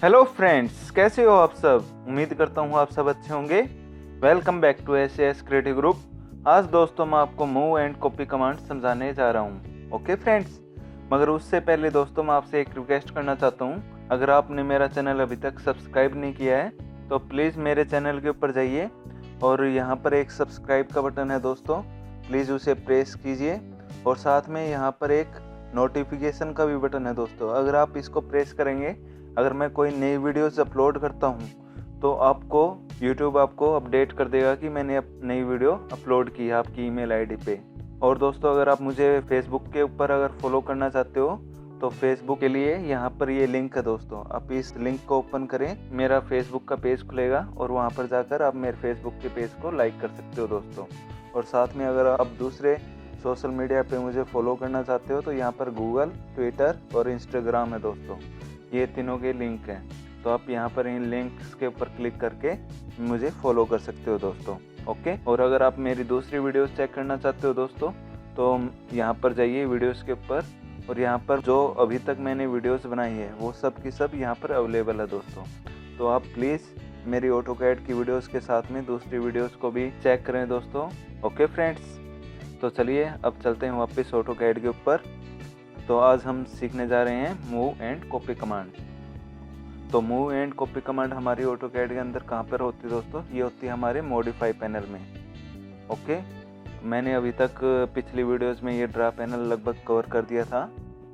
Hello friends, कैसे हो आप सब। उम्मीद करता हूँ आप सब अच्छे होंगे। Welcome back to S creative group. आज दोस्तों मैं आपको मूव एंड कॉपी कमांड समझाने जा रहा हूँ। ओके फ्रेंड्स, मगर उससे पहले दोस्तों मैं आपसे एक रिक्वेस्ट करना चाहता हूँ। अगर आपने मेरा चैनल अभी तक सब्सक्राइब नहीं किया है तो प्लीज़ मेरे चैनल के ऊपर जाइए और यहाँ पर एक सब्सक्राइब का बटन है दोस्तों, प्लीज़ उसे प्रेस कीजिए। और साथ में यहाँ पर एक नोटिफिकेशन का भी बटन है दोस्तों, अगर आप इसको प्रेस करेंगे, अगर मैं कोई नई वीडियोस अपलोड करता हूँ तो आपको यूट्यूब आपको अपडेट कर देगा कि मैंने नई वीडियो अपलोड की है आपकी ईमेल आईडी पे। और दोस्तों अगर आप मुझे फेसबुक के ऊपर अगर फॉलो करना चाहते हो तो फेसबुक के लिए यहाँ पर ये लिंक है दोस्तों, आप इस लिंक को ओपन करें, मेरा फेसबुक का पेज खुलेगा और वहाँ पर जाकर आप मेरे फेसबुक के पेज को लाइक कर सकते हो दोस्तों। और साथ में अगर आप दूसरे सोशल मीडिया पे मुझे फॉलो करना चाहते हो तो यहाँ पर गूगल, ट्विटर और इंस्टाग्राम है दोस्तों, ये तीनों के लिंक हैं। तो आप यहाँ पर इन लिंक्स के ऊपर क्लिक करके मुझे फॉलो कर सकते हो दोस्तों। ओके, और अगर आप मेरी दूसरी वीडियोस चेक करना चाहते हो दोस्तों तो यहाँ पर जाइए वीडियोस के ऊपर, और यहाँ पर जो अभी तक मैंने वीडियोस बनाई है वो सब की सब यहाँ पर अवेलेबल है दोस्तों। तो आप प्लीज़ मेरी ऑटोकैड की वीडियोस के साथ में दूसरी वीडियोस को भी चेक करें दोस्तों। ओके फ्रेंड्स, तो चलिए अब चलते हैं वापस ऑटोकैड के ऊपर। तो आज हम सीखने जा रहे हैं मूव एंड कॉपी कमांड। तो मूव एंड कॉपी कमांड हमारी ऑटोकैड के अंदर कहाँ पर होती है दोस्तों, ये होती है हमारे मॉडिफाई पैनल में। ओके, मैंने अभी तक पिछली वीडियोस में ये ड्रा पैनल लगभग कवर कर दिया था,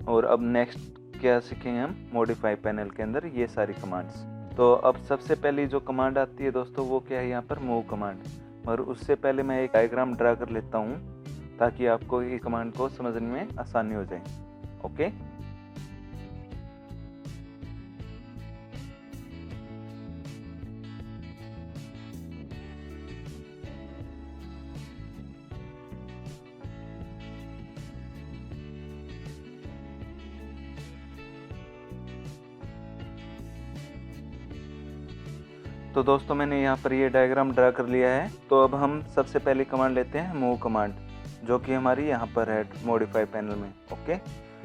और अब नेक्स्ट क्या सीखेंगे हम मॉडिफाई पैनल के अंदर ये सारी कमांड्स। तो अब सबसे पहली जो कमांड आती है दोस्तों वो क्या है, यहाँ पर मूव कमांड। और उससे पहले मैं एक डायग्राम ड्रा कर लेता हूँ ताकि आपको इस कमांड को समझने में आसानी हो जाए। ओके, तो दोस्तों मैंने यहाँ पर ये डायग्राम ड्रा कर लिया है। तो अब हम सबसे पहले कमांड लेते हैं मूव कमांड, जो कि हमारी यहाँ पर है मॉडिफाई पैनल में। ओके,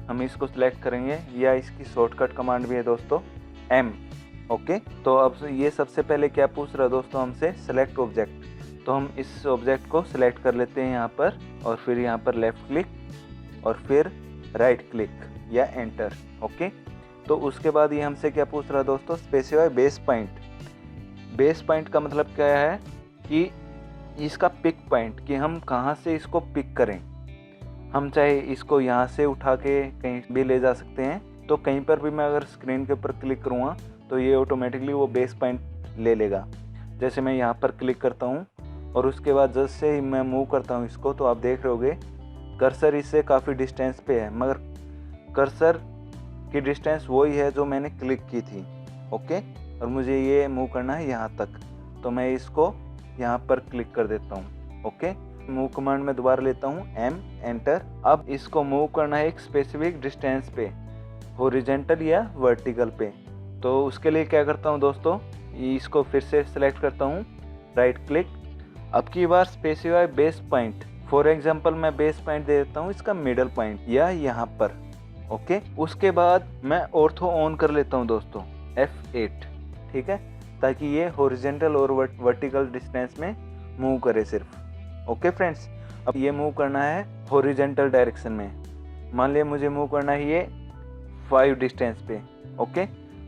हम इसको सिलेक्ट करेंगे, या इसकी शॉर्टकट कमांड भी है दोस्तों M। ओके, तो अब ये सबसे पहले क्या पूछ रहा है दोस्तों हमसे, सेलेक्ट ऑब्जेक्ट। तो हम इस ऑब्जेक्ट को सिलेक्ट कर लेते हैं यहाँ पर, और फिर यहाँ पर लेफ़्ट क्लिक और फिर राइट क्लिक या एंटर। ओके, तो उसके बाद ये हमसे क्या पूछ रहा है दोस्तों, specify base point. Base point का मतलब क्या है कि इसका पिक पॉइंट, कि हम कहाँ से इसको पिक करें। हम चाहे इसको यहाँ से उठा के कहीं भी ले जा सकते हैं, तो कहीं पर भी मैं अगर स्क्रीन के ऊपर क्लिक करूँगा तो ये ऑटोमेटिकली वो बेस पॉइंट ले लेगा। जैसे मैं यहाँ पर क्लिक करता हूँ और उसके बाद जैसे ही मैं मूव करता हूँ इसको, तो आप देख रहे होगे कर्सर इससे काफ़ी डिस्टेंस पे है, मगर कर्सर की डिस्टेंस वही है जो मैंने क्लिक की थी। ओके, और मुझे ये मूव करना है यहाँ तक, तो मैं इसको यहाँ पर क्लिक कर देता हूँ। ओके, मूव कमांड में दोबारा लेता हूँ M एंटर। अब इसको मूव करना है एक स्पेसिफिक डिस्टेंस पे, हॉरिजॉन्टल या वर्टिकल पे। तो उसके लिए क्या करता हूँ दोस्तों, इसको फिर से सिलेक्ट करता हूँ, राइट क्लिक। अब की बार specify base point, for example मैं बेस पॉइंट दे देता हूँ इसका मिडल पॉइंट या यहाँ पर। ओके, उसके बाद मैं ऑर्थो ऑन कर लेता हूँ दोस्तों F8, ठीक है, ताकि ये हॉरिजॉन्टल और वर्टिकल डिस्टेंस में मूव करे सिर्फ। ओके फ्रेंड्स, अब ये मूव करना है हॉरिजॉन्टल डायरेक्शन में। मान लिया मुझे मूव करना है ये 5 डिस्टेंस पे। ओके,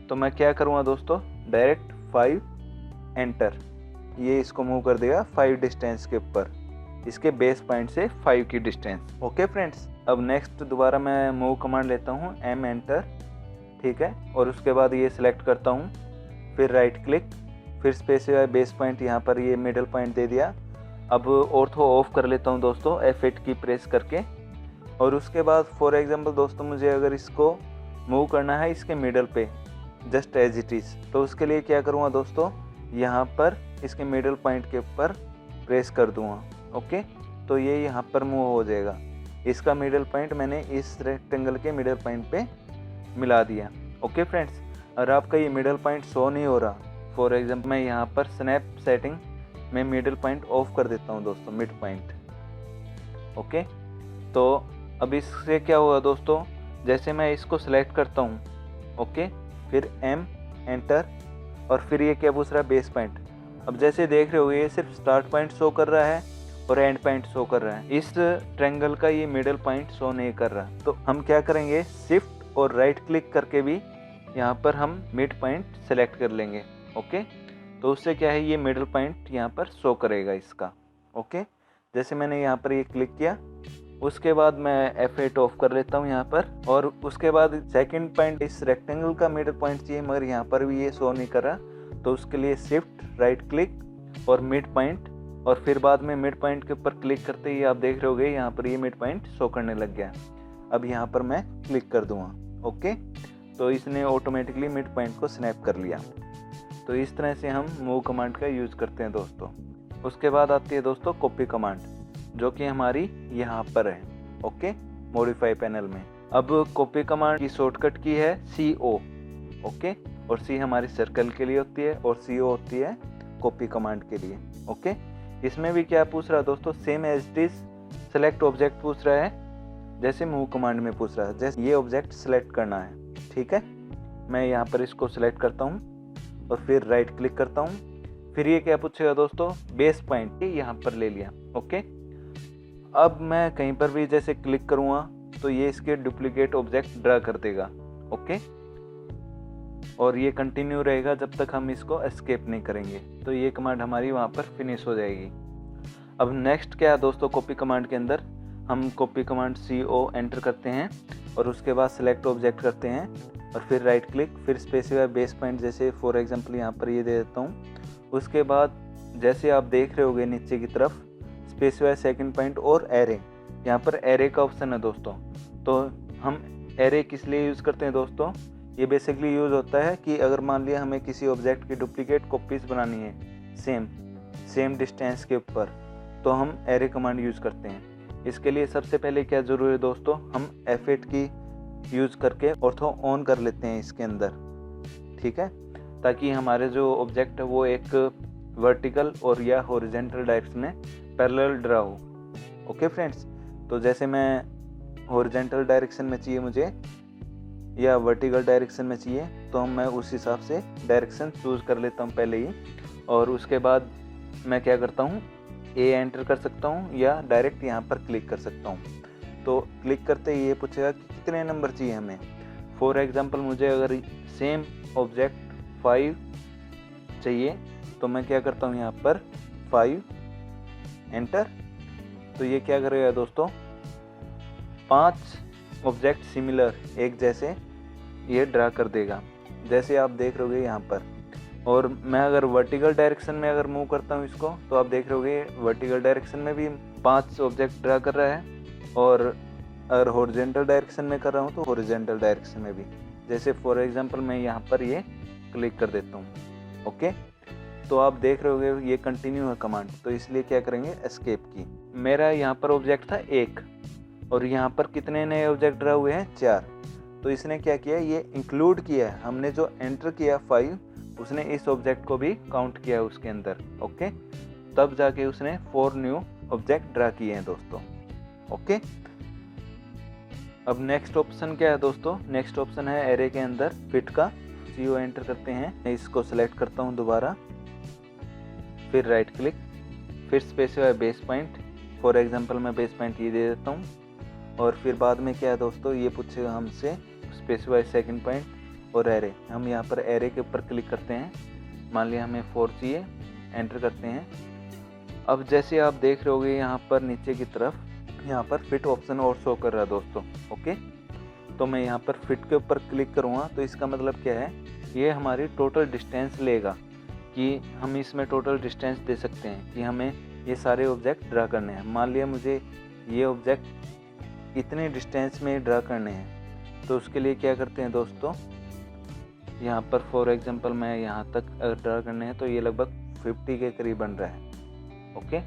तो मैं क्या करूँगा दोस्तों, डायरेक्ट 5 एंटर, ये इसको मूव कर देगा 5 डिस्टेंस के ऊपर, इसके बेस पॉइंट से 5 की डिस्टेंस। ओके फ्रेंड्स, अब नेक्स्ट दोबारा मैं मूव कमांड लेता हूँ M एंटर, ठीक है, और उसके बाद ये सिलेक्ट करता हूँ, फिर राइट क्लिक, फिर स्पेसिफाई बेस पॉइंट, यहाँ पर ये मिडल पॉइंट दे दिया। अब ऑर्थो ऑफ कर लेता हूँ दोस्तों F8 की प्रेस करके। और उसके बाद फॉर एग्जांपल दोस्तों मुझे अगर इसको मूव करना है इसके मिडल पे जस्ट एज इट इज़, तो उसके लिए क्या करूँगा दोस्तों, यहाँ पर इसके मिडल पॉइंट के ऊपर प्रेस कर दूँगा। ओके, तो ये यहाँ पर मूव हो जाएगा। इसका मिडल पॉइंट मैंने इस रेक्टेंगल के मिडल पॉइंट पे मिला दिया। ओके फ्रेंड्स, अगर आपका ये मिडल पॉइंट शो नहीं हो रहा, फॉर एग्जांपल मैं यहाँ पर स्नैप सेटिंग में मिडल पॉइंट ऑफ कर देता हूँ दोस्तों, मिड पॉइंट। ओके, तो अब इससे क्या हुआ दोस्तों, जैसे मैं इसको सेलेक्ट करता हूँ, ओके, फिर M एंटर, और फिर ये क्या पूछ रहा है, बेस पॉइंट। अब जैसे देख रहे हो ये सिर्फ स्टार्ट पॉइंट शो कर रहा है और एंड पॉइंट शो कर रहा है, इस ट्रायंगल का ये मिडिल पॉइंट शो नहीं कर रहा। तो हम क्या करेंगे, शिफ्ट और राइट क्लिक करके भी यहाँ पर हम मिड पॉइंट सेलेक्ट कर लेंगे। ओके, तो उससे क्या है, ये मिडिल पॉइंट यहाँ पर शो करेगा इसका। ओके, जैसे मैंने यहाँ पर ये क्लिक किया, उसके बाद मैं F8 ऑफ कर लेता हूँ यहाँ पर, और उसके बाद सेकंड पॉइंट, इस रेक्टेंगल का मिडिल पॉइंट चाहिए मगर यहाँ पर भी ये शो नहीं कर रहा, तो उसके लिए शिफ्ट राइट क्लिक और मिड पॉइंट, और फिर बाद में मिड पॉइंट के ऊपर क्लिक करते ही आप देख रहे होगे यहाँ पर ये मिड पॉइंट शो करने लग गया। अब यहाँ पर मैं क्लिक कर दूँगा। ओके, तो इसने ऑटोमेटिकली मिड पॉइंट को स्नैप कर लिया। तो इस तरह से हम मूव कमांड का यूज़ करते हैं दोस्तों। उसके बाद आती है दोस्तों कॉपी कमांड, जो कि हमारी यहाँ पर है। ओके, मॉडिफाई पैनल में। अब कॉपी कमांड की शॉर्टकट की है CO। ओके, और C हमारी सर्कल के लिए होती है और CO होती है कॉपी कमांड के लिए। ओके, इसमें भी क्या पूछ रहा है दोस्तों, same as it is select object पूछ रहा है, जैसे मूव कमांड में पूछ रहा है, जैसे ये ऑब्जेक्ट सेलेक्ट करना है। ठीक है, मैं यहाँ पर इसको सेलेक्ट करता हूँ और फिर राइट क्लिक करता हूँ। फिर ये क्या पूछेगा दोस्तों, बेस पॉइंट, यहाँ पर ले लिया। ओके, अब मैं कहीं पर भी जैसे क्लिक करूँगा तो ये इसके डुप्लीकेट ऑब्जेक्ट ड्रा कर देगा। ओके, और ये कंटिन्यू रहेगा जब तक हम इसको एस्केप नहीं करेंगे। तो ये कमांड हमारी वहाँ पर फिनिश हो जाएगी। अब नेक्स्ट क्या है दोस्तों, कॉपी कमांड के अंदर हम कॉपी कमांड CO एंटर करते हैं और उसके बाद सेलेक्ट ऑब्जेक्ट करते हैं और फिर राइट क्लिक, फिर स्पेसिफाई बेस पॉइंट, जैसे फॉर एग्जांपल यहाँ पर ये दे देता हूँ। उसके बाद जैसे आप देख रहे होगे नीचे की तरफ स्पेसिफाई सेकंड पॉइंट और एरे, यहाँ पर एरे का ऑप्शन है दोस्तों। तो हम एरे किस लिए यूज़ करते हैं दोस्तों, ये बेसिकली यूज़ होता है कि अगर मान लिया हमें किसी ऑब्जेक्ट की डुप्लीकेट कॉपीज़ बनानी है सेम डिस्टेंस के ऊपर, तो हम एरे कमांड यूज़ करते हैं। इसके लिए सबसे पहले क्या ज़रूरी है दोस्तों, हम F8 की यूज़ करके ऑर्थो ऑन कर लेते हैं इसके अंदर। ठीक है, ताकि हमारे जो ऑब्जेक्ट है वो एक वर्टिकल और या हॉरिजॉन्टल डायरेक्शन में पैरेलल ड्रा हो। ओके फ्रेंड्स, तो जैसे मैं हॉरिजॉन्टल डायरेक्शन में चाहिए मुझे या वर्टिकल डायरेक्शन में चाहिए, तो मैं उस हिसाब से डायरेक्शन चूज़ कर लेता हूँ पहले ही, और उसके बाद मैं क्या करता हूँ, A एंटर कर सकता हूँ या डायरेक्ट यहाँ पर क्लिक कर सकता हूँ। तो क्लिक करते ही ये पूछेगा कि कितने नंबर चाहिए हमें। फॉर एग्जांपल मुझे अगर सेम ऑब्जेक्ट 5 चाहिए, तो मैं क्या करता हूँ, यहाँ पर 5 एंटर। तो ये क्या करेगा दोस्तों, 5 ऑब्जेक्ट सिमिलर, एक जैसे ये ड्रा कर देगा, जैसे आप देख रहे होगे यहाँ पर। और मैं अगर वर्टिकल डायरेक्शन में अगर मूव करता हूँ इसको, तो आप देख रहे होगे वर्टिकल डायरेक्शन में भी 5 ऑब्जेक्ट ड्रा कर रहा है, और अगर हॉरिजॉन्टल डायरेक्शन में कर रहा हूँ तो हॉरिजॉन्टल डायरेक्शन में भी। जैसे फॉर एग्जांपल मैं यहाँ पर ये क्लिक कर देता हूँ। ओके, तो आप देख रहे होगे ये कंटिन्यू है कमांड, तो इसलिए क्या करेंगे, एस्केप की। मेरा यहाँ पर ऑब्जेक्ट था 1 और यहाँ पर कितने नए ऑब्जेक्ट ड्रा हुए हैं, 4। तो इसने क्या किया, ये इंक्लूड किया है, हमने जो एंटर किया 5, उसने इस ऑब्जेक्ट को भी काउंट किया है उसके अंदर। ओके, तब जाके उसने 4 न्यू ऑब्जेक्ट ड्रा किए हैं दोस्तों। ओके, अब नेक्स्ट ऑप्शन क्या है दोस्तों, नेक्स्ट ऑप्शन है एरे के अंदर फिट का। CO एंटर करते हैं, मैं इसको सेलेक्ट करता हूँ दोबारा, फिर राइट क्लिक, फिर specify base point. For example मैं बेस पॉइंट ये दे देता हूँ, और फिर बाद में क्या है दोस्तों, ये पूछेगा हमसे स्पेसिफाई सेकंड पॉइंट और एरे। हम यहाँ पर एरे के ऊपर क्लिक करते हैं, मान लिया हमें 4 चाहिए, एंटर करते हैं। अब जैसे आप देख रहे होगे यहाँ पर नीचे की तरफ यहाँ पर फिट ऑप्शन और शो कर रहा है दोस्तों। ओके, तो मैं यहाँ पर फिट के ऊपर क्लिक करूँगा, तो इसका मतलब क्या है, ये हमारी टोटल डिस्टेंस लेगा कि हम इसमें टोटल डिस्टेंस दे सकते हैं कि हमें ये सारे ऑब्जेक्ट ड्रा करने हैं। मान लिया मुझे ये ऑब्जेक्ट इतने डिस्टेंस में ड्रा करने हैं, तो उसके लिए क्या करते हैं दोस्तों, यहाँ पर फॉर एग्जांपल मैं यहाँ तक अगर ड्रा करने हैं तो ये लगभग 50 के करीब बन रहा है। ओके,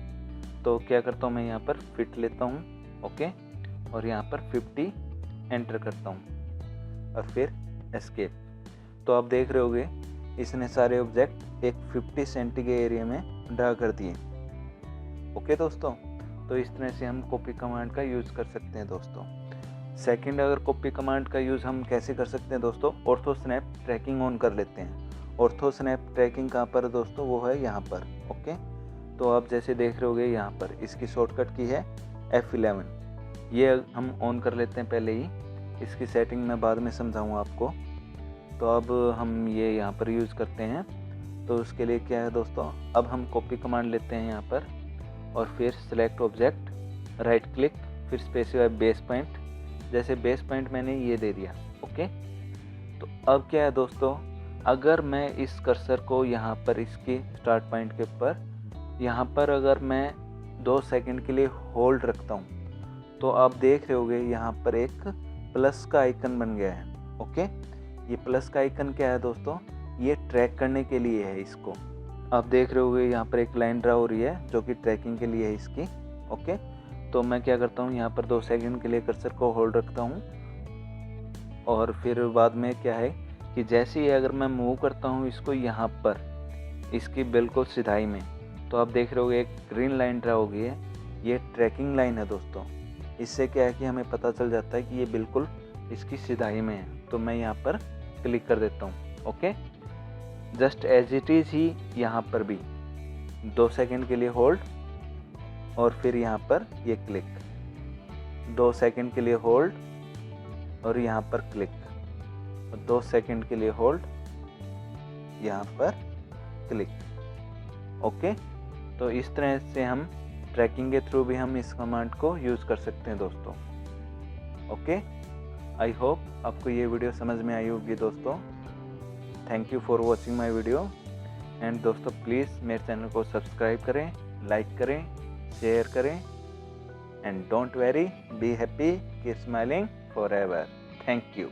तो क्या करता हूँ, मैं यहाँ पर फिट लेता हूँ। ओके, और यहाँ पर 50 एंटर करता हूँ और फिर एस्केप। तो आप देख रहे होगे इसने सारे ऑब्जेक्ट एक 50 सेंटी के एरिया में ड्रा कर दिए। ओके दोस्तों, तो इस तरह से हम कॉपी कमांड का यूज़ कर सकते हैं दोस्तों। सेकंड, अगर कॉपी कमांड का यूज़ हम कैसे कर सकते हैं दोस्तों, ऑर्थो स्नैप ट्रैकिंग ऑन कर लेते हैं। ऑर्थो स्नैप ट्रैकिंग कहाँ पर है दोस्तों, वो है यहाँ पर। ओके, तो आप जैसे देख रहे होगे यहाँ पर इसकी शॉर्टकट की है F11। ये हम ऑन कर लेते हैं पहले ही, इसकी सेटिंग मैं बाद में समझाऊँगा आपको। तो अब हम ये यहाँ पर यूज़ करते हैं। तो उसके लिए क्या है दोस्तों, अब हम कॉपी कमांड लेते हैं यहाँ पर और फिर सेलेक्ट ऑब्जेक्ट, राइट क्लिक, फिर स्पेसिफाई बेस पॉइंट। जैसे बेस पॉइंट मैंने ये दे दिया। ओके, तो अब क्या है दोस्तों, अगर मैं इस कर्सर को यहाँ पर इसके स्टार्ट पॉइंट के ऊपर यहाँ पर अगर मैं 2 सेकंड के लिए होल्ड रखता हूँ तो आप देख रहे होगे यहाँ पर एक प्लस का आइकन बन गया है। ओके, ये प्लस का आइकन क्या है दोस्तों, ये ट्रैक करने के लिए है इसको। आप देख रहे होगे यहाँ पर एक लाइन ड्रा हो रही है जो कि ट्रैकिंग के लिए है इसकी। ओके, तो मैं क्या करता हूँ, यहाँ पर 2 सेकंड के लिए कर्सर को होल्ड रखता हूँ और फिर बाद में क्या है कि जैसे ही अगर मैं मूव करता हूँ इसको यहाँ पर इसकी बिल्कुल सिधाई में, तो आप देख रहे होगे एक ग्रीन लाइन ड्रा हो गई है। ये ट्रैकिंग लाइन है दोस्तों। इससे क्या है कि हमें पता चल जाता है कि ये बिल्कुल इसकी सिधाई में है। तो मैं यहाँ पर क्लिक कर देता हूँ। Okay, just as it is ही यहाँ पर भी 2 सेकंड के लिए होल्ड और फिर यहाँ पर ये क्लिक, 2 सेकंड के लिए होल्ड और यहाँ पर क्लिक, और 2 सेकंड के लिए होल्ड, यहाँ पर क्लिक। ओके, तो इस तरह से हम ट्रैकिंग के थ्रू भी हम इस कमांड को यूज़ कर सकते हैं दोस्तों। ओके, आई होप आपको ये वीडियो समझ में आई होगी दोस्तों। Thank you for watching my video and दोस्तों प्लीज़ मेरे चैनल को सब्सक्राइब करें, लाइक करें, शेयर करें and don't worry, be happy, keep smiling forever. Thank you.